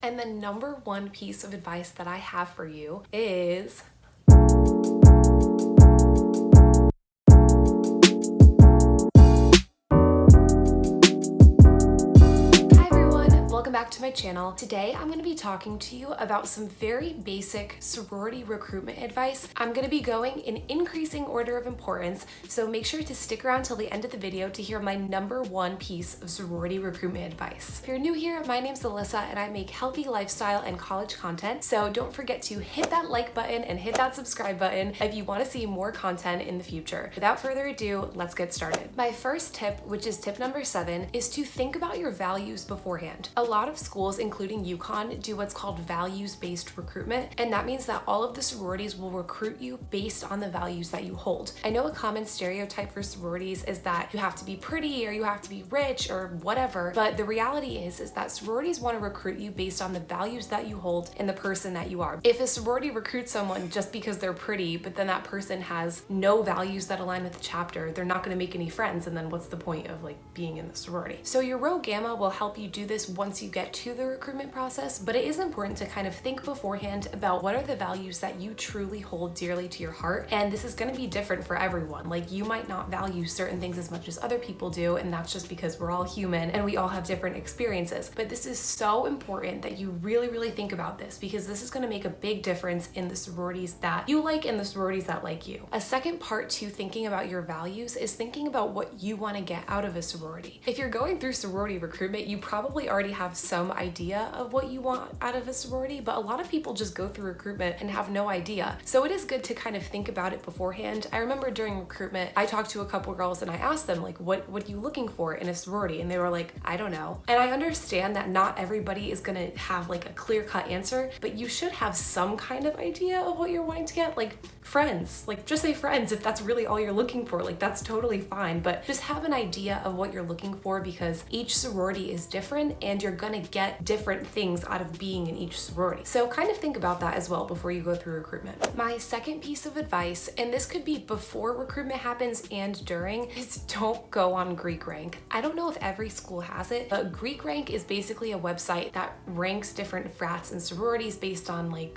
And the number one piece of advice that I have for you is back to my channel. Today I'm going to be talking to you about some very basic sorority recruitment advice. I'm going to be going in increasing order of importance, so make sure to stick around till the end of the video to hear my number one piece of sorority recruitment advice. If you're new here, my name's Alyssa and I make healthy lifestyle and college content, so don't forget to hit that like button and hit that subscribe button if you want to see more content in the future. Without further ado, let's get started. My first tip, which is tip number 7, is to think about your values beforehand. A lot of schools, including UCONN, do what's called values-based recruitment, and that means that all of the sororities will recruit you based on the values that you hold. I know a common stereotype for sororities is that you have to be pretty or you have to be rich or whatever, but the reality is that sororities want to recruit you based on the values that you hold and the person that you are. If a sorority recruits someone just because they're pretty, but then that person has no values that align with the chapter, they're not going to make any friends, and then what's the point of being in the sorority? So your Rho Gamma will help you do this once you get to the recruitment process, but it is important to kind of think beforehand about what are the values that you truly hold dearly to your heart, and this is going to be different for everyone. You might not value certain things as much as other people do, and that's just because we're all human and we all have different experiences, but this is so important that you really think about this, because this is going to make a big difference in the sororities that you like and the sororities that like you. A second part to thinking about your values is thinking about what you want to get out of a sorority. If you're going through sorority recruitment, you probably already have some idea of what you want out of a sorority, but a lot of people just go through recruitment and have no idea. So it is good to kind of think about it beforehand. I remember during recruitment, I talked to a couple girls and I asked them what are you looking for in a sorority? And they were like, I don't know. And I understand that not everybody is gonna have a clear-cut answer, but you should have some kind of idea of what you're wanting to get, friends. Just say friends if that's really all you're looking for. That's totally fine, but just have an idea of what you're looking for, because each sorority is different and you're gonna get different things out of being in each sorority. So kind of think about that as well before you go through recruitment. My second piece of advice, and this could be before recruitment happens and during, is don't go on Greek Rank. I don't know if every school has it, but Greek Rank is basically a website that ranks different frats and sororities based on a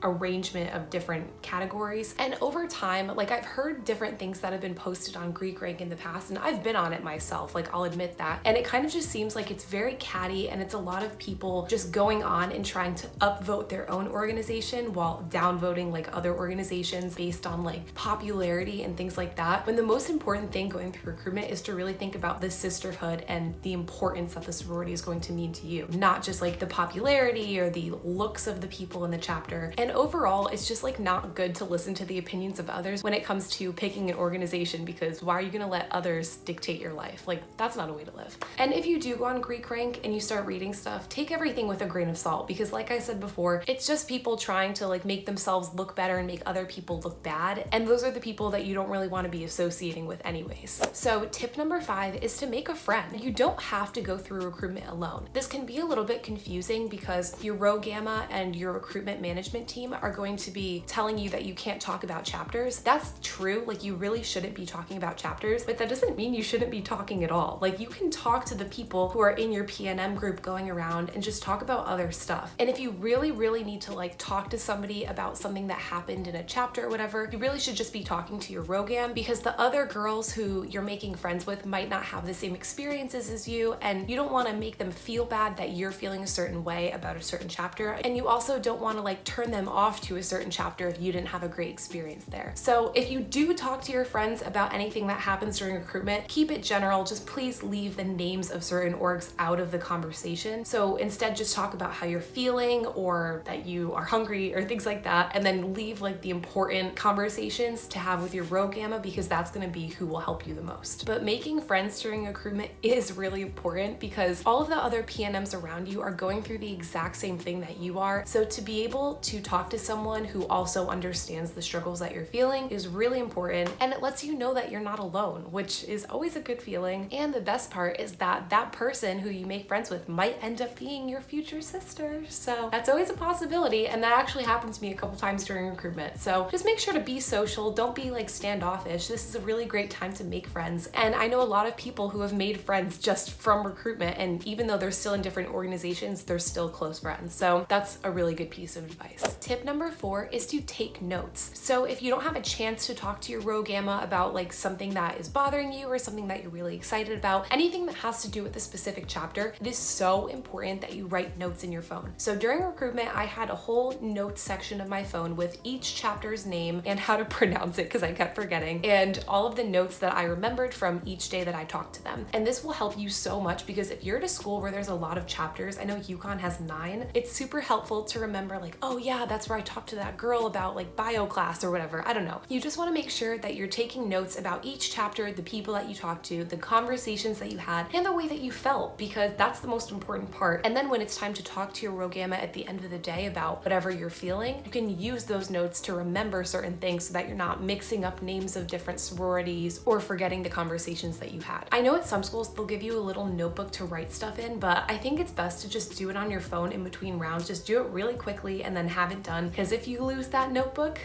arrangement of different categories. And over time, I've heard different things that have been posted on Greek Rank in the past, and I've been on it myself, I'll admit that. And it kind of just seems like it's very catty, and it's a lot of people just going on and trying to upvote their own organization while downvoting other organizations based on popularity and things like that. When the most important thing going through recruitment is to really think about the sisterhood and the importance that the sorority is going to mean to you, not just the popularity or the looks of the people in the chapter. And overall, it's just not good to listen to the opinions of others when it comes to picking an organization, because why are you gonna let others dictate your life? That's not a way to live. And if you do go on Greek Rank and you start reading stuff, take everything with a grain of salt, because like I said before, it's just people trying to make themselves look better and make other people look bad. And those are the people that you don't really want to be associating with anyways. So tip number 5 is to make a friend. You don't have to go through recruitment alone. This can be a little bit confusing because your Rho Gamma and your recruitment management team are going to be telling you that you can't talk about chapters. That's true. You really shouldn't be talking about chapters, but that doesn't mean you shouldn't be talking at all. You can talk to the people who are in your PNM group going around and just talk about other stuff. And if you really need to talk to somebody about something that happened in a chapter or whatever, you really should just be talking to your Rho Gam, because the other girls who you're making friends with might not have the same experiences as you, and you don't want to make them feel bad that you're feeling a certain way about a certain chapter, and you also don't want to turn them off to a certain chapter if you didn't have a great experience there. So if you do talk to your friends about anything that happens during recruitment, keep it general. Just please leave the names of certain orgs out of the conversation. So instead, just talk about how you're feeling or that you are hungry or things like that, and then leave the important conversations to have with your Rho Gamma, because that's going to be who will help you the most. But making friends during recruitment is really important, because all of the other PNMs around you are going through the exact same thing that you are. So to be able to talk to someone who also understands the struggles that you're feeling is really important, and it lets you know that you're not alone, which is always a good feeling. And the best part is that that person who you make friends with might end up being your future sister. So that's always a possibility, and that actually happened to me a couple times during recruitment. So just make sure to be social. Don't be like standoffish. This is a really great time to make friends. And I know a lot of people who have made friends just from recruitment, and even though they're still in different organizations, they're still close friends. So that's a really good piece of advice. Tip number 4 is to take notes. So if you don't have a chance to talk to your Rho Gamma about like something that is bothering you or something that you're really excited about, anything that has to do with a specific chapter, it is so important that you write notes in your phone. So during recruitment, I had a whole notes section of my phone with each chapter's name and how to pronounce it because I kept forgetting, and all of the notes that I remembered from each day that I talked to them. And this will help you so much because if you're at a school where there's a lot of chapters, I know UConn has 9, it's super helpful to remember like, oh yeah, that's where I talked to that girl about like bio class or whatever. I don't know. You just want to make sure that you're taking notes about each chapter, the people that you talked to, the conversations that you had, and the way that you felt, because that's the most important part. And then when it's time to talk to your Rho Gamma at the end of the day about whatever you're feeling, you can use those notes to remember certain things so that you're not mixing up names of different sororities or forgetting the conversations that you had. I know at some schools they'll give you a little notebook to write stuff in, but I think it's best to just do it on your phone in between rounds. Just do it really quickly and then have it done, because if you lose that notebook,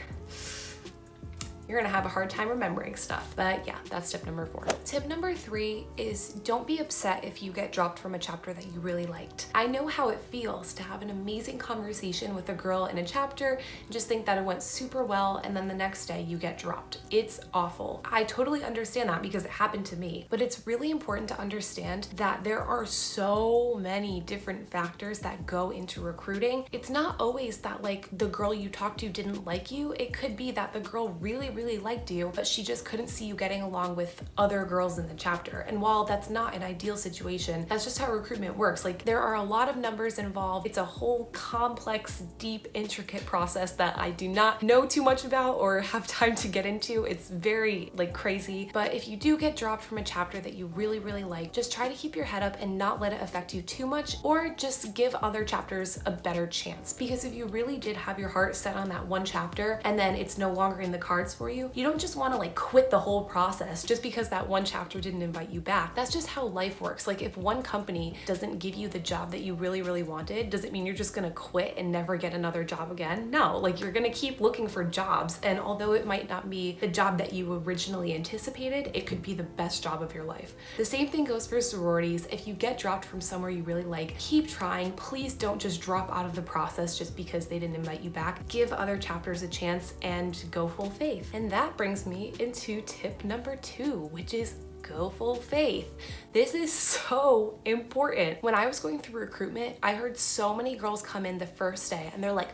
you're gonna have a hard time remembering stuff. But yeah, that's tip number 4. Tip number 3 is don't be upset if you get dropped from a chapter that you really liked. I know how it feels to have an amazing conversation with a girl in a chapter and just think that it went super well, and then the next day you get dropped. It's awful. I totally understand that because it happened to me, but it's really important to understand that there are so many different factors that go into recruiting. It's not always that like the girl you talked to didn't like you. It could be that the girl really liked you, but she just couldn't see you getting along with other girls in the chapter. And while that's not an ideal situation, that's just how recruitment works. Like there are a lot of numbers involved. It's a whole complex, deep, intricate process that I do not know too much about or have time to get into. It's very like crazy. But if you do get dropped from a chapter that you really like, just try to keep your head up and not let it affect you too much, or just give other chapters a better chance. Because if you really did have your heart set on that one chapter and then it's no longer in the cards for you, you don't just want to like quit the whole process just because that one chapter didn't invite you back. That's just how life works. Like if one company doesn't give you the job that you really wanted, does it mean you're just gonna quit and never get another job again? No, like you're gonna keep looking for jobs, and although it might not be the job that you originally anticipated, it could be the best job of your life. The same thing goes for sororities. If you get dropped from somewhere you really like, keep trying. Please don't just drop out of the process just because they didn't invite you back. Give other chapters a chance and go full faith. And that brings me into tip number 2, which is go full faith. This is so important. When I was going through recruitment, I heard so many girls come in the first day and they're like,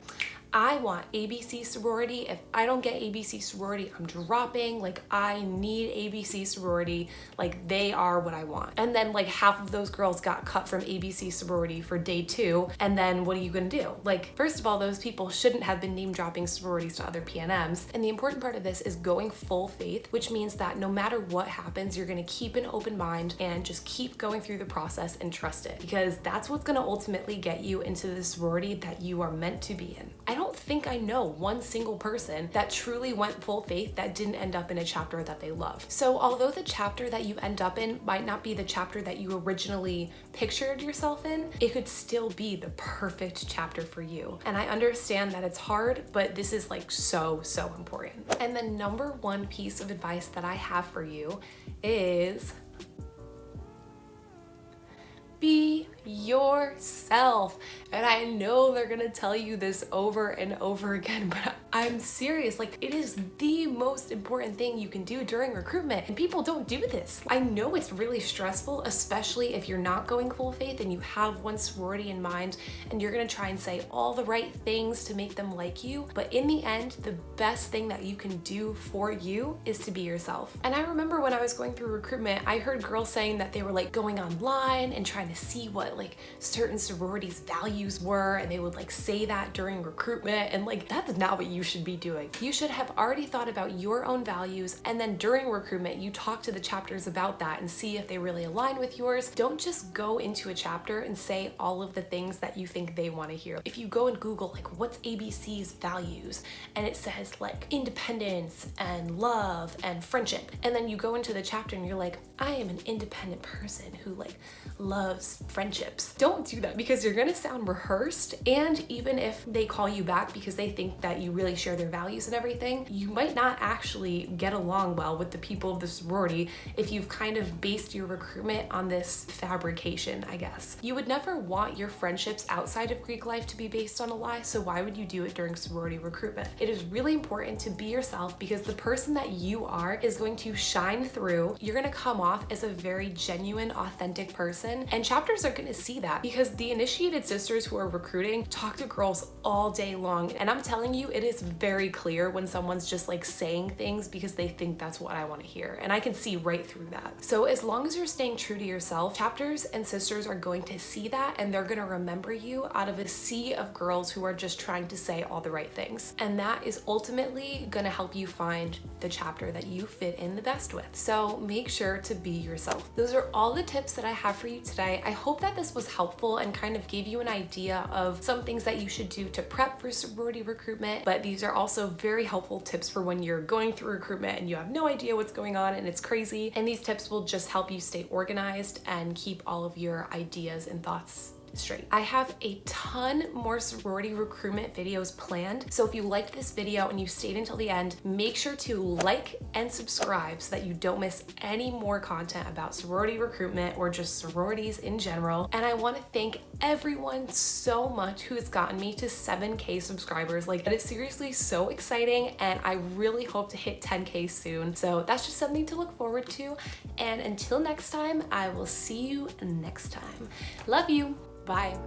I want ABC sorority. If I don't get ABC sorority, I'm dropping. Like I need ABC sorority. Like they are what I want. And then like half of those girls got cut from ABC sorority for day 2. And then what are you gonna do? Like, first of all, those people shouldn't have been name dropping sororities to other PNMs. And the important part of this is going full faith, which means that no matter what happens, you're gonna keep an open mind and just keep going through the process and trust it, because that's what's gonna ultimately get you into the sorority that you are meant to be in. I don't think I know one single person that truly went full faith that didn't end up in a chapter that they love. So although the chapter that you end up in might not be the chapter that you originally pictured yourself in, it could still be the perfect chapter for you. And I understand that it's hard, but this is like so important. And the number 1 piece of advice that I have for you is be yourself. And I know they're gonna tell you this over and over again, but I'm serious. Like, it is the most important thing you can do during recruitment, and people don't do this. I know it's really stressful, especially if you're not going full faith and you have one sorority in mind and you're gonna try and say all the right things to make them like you, but in the end, the best thing that you can do for you is to be yourself. And I remember when I was going through recruitment, I heard girls saying that they were like going online and trying to see what what like certain sororities' values were, and they would like say that during recruitment, and like that's not what you should be doing. You should have already thought about your own values, and then during recruitment you talk to the chapters about that and see if they really align with yours. Don't just go into a chapter and say all of the things that you think they want to hear. If you go and Google like what's ABC's values, and it says like independence and love and friendship, and then you go into the chapter and you're like, I am an independent person who like loves friendships. Don't do that, because you're gonna sound rehearsed, and even if they call you back because they think that you really share their values and everything, you might not actually get along well with the people of the sorority if you've kind of based your recruitment on this fabrication, I guess. You would never want your friendships outside of Greek life to be based on a lie, so why would you do it during sorority recruitment? It is really important to be yourself, because the person that you are is going to shine through. You're gonna come off as a very genuine, authentic person, and chapters are gonna see that, because the initiated sisters who are recruiting talk to girls all day long, and I'm telling you, it is very clear when someone's just like saying things because they think that's what I want to hear, and I can see right through that. So as long as you're staying true to yourself, chapters and sisters are going to see that, and they're gonna remember you out of a sea of girls who are just trying to say all the right things, and that is ultimately gonna help you find the chapter that you fit in the best with. So make sure to be yourself. Those are all the tips that I have for you today. I hope that this was helpful and kind of gave you an idea of some things that you should do to prep for sorority recruitment, but these are also very helpful tips for when you're going through recruitment and you have no idea what's going on and it's crazy, and these tips will just help you stay organized and keep all of your ideas and thoughts straight. I have a ton more sorority recruitment videos planned, so if you liked this video and you stayed until the end, make sure to like and subscribe so that you don't miss any more content about sorority recruitment or just sororities in general. And I want to thank everyone so much who has gotten me to 7K subscribers. Like, that is seriously so exciting, and I really hope to hit 10K soon. So that's just something to look forward to, and until next time, I will see you next time. Love you. Bye.